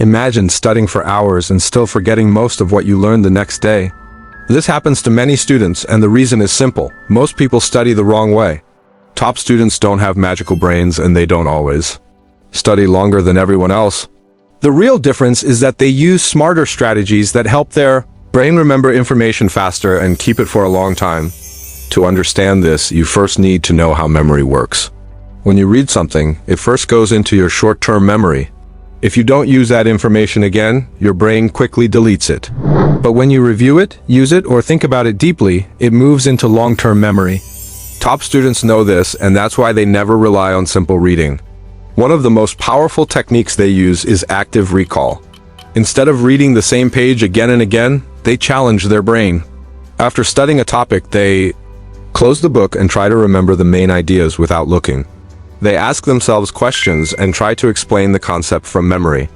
Imagine studying for hours and still forgetting most of what you learned the next day. This happens to many students, and the reason is simple. Most people study the wrong way. Top students don't have magical brains, and they don't always study longer than everyone else. The real difference is that they use smarter strategies that help their brain remember information faster and keep it for a long time. To understand this, you first need to know how memory works. When you read something, it first goes into your short-term memory. If you don't use that information again, your brain quickly deletes it. But when you review it, use it, or think about it deeply, it moves into long-term memory. Top students know this, and that's why they never rely on simple reading. One of the most powerful techniques they use is active recall. Instead of reading the same page again and again, they challenge their brain. After studying a topic, they close the book and try to remember the main ideas without looking. They ask themselves questions and try to explain the concept from memory.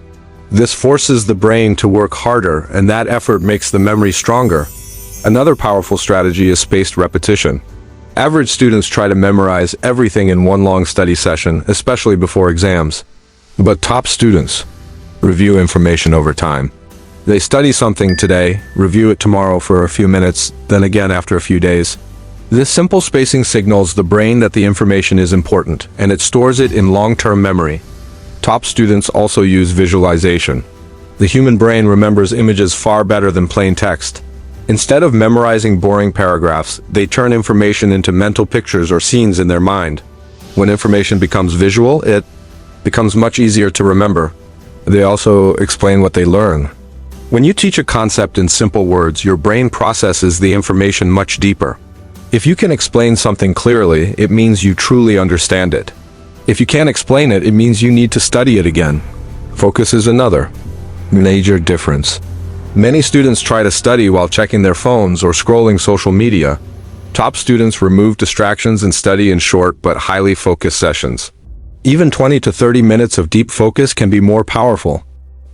This forces the brain to work harder, and that effort makes the memory stronger. Another powerful strategy is spaced repetition. Average students try to memorize everything in one long study session, especially before exams. But top students review information over time. They study something today, review it tomorrow for a few minutes, then again after a few days. This simple spacing signals the brain that the information is important, and it stores it in long-term memory. Top students also use visualization. The human brain remembers images far better than plain text. Instead of memorizing boring paragraphs, they turn information into mental pictures or scenes in their mind. When information becomes visual, it becomes much easier to remember. They also explain what they learn. When you teach a concept in simple words, your brain processes the information much deeper. If you can explain something clearly, it means you truly understand it. If you can't explain it, it means you need to study it again. Focus is another major difference. Many students try to study while checking their phones or scrolling social media. Top students remove distractions and study in short but highly focused sessions. Even 20 to 30 minutes of deep focus can be more powerful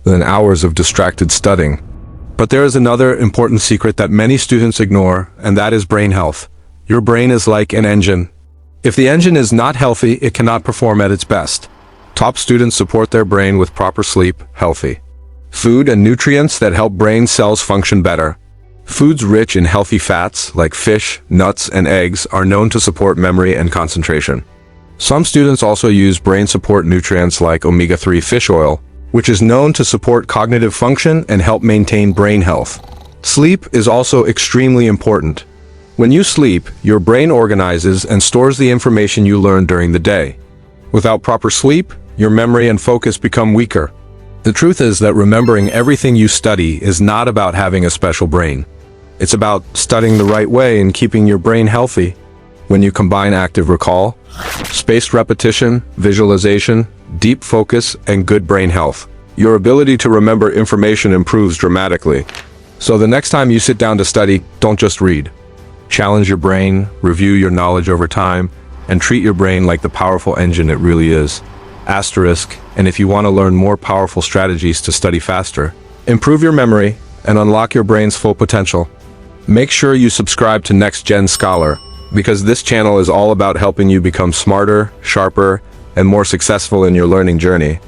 than hours of distracted studying. But there is another important secret that many students ignore, and that is brain health. Your brain is like an engine. If the engine is not healthy, it cannot perform at its best. Top students support their brain with proper sleep, healthy food, and nutrients that help brain cells function better. Foods rich in healthy fats, like fish, nuts, and eggs, are known to support memory and concentration. Some students also use brain support nutrients like omega-3 fish oil, which is known to support cognitive function and help maintain brain health. Sleep is also extremely important. When you sleep, your brain organizes and stores the information you learned during the day. Without proper sleep, your memory and focus become weaker. The truth is that remembering everything you study is not about having a special brain. It's about studying the right way and keeping your brain healthy. When you combine active recall, spaced repetition, visualization, deep focus, and good brain health, your ability to remember information improves dramatically. So the next time you sit down to study, don't just read. Challenge your brain, review your knowledge over time, and treat your brain like the powerful engine it really is. Asterisk, and if you want to learn more powerful strategies to study faster, improve your memory, and unlock your brain's full potential, make sure you subscribe to NextGen Scholar, because this channel is all about helping you become smarter, sharper, and more successful in your learning journey.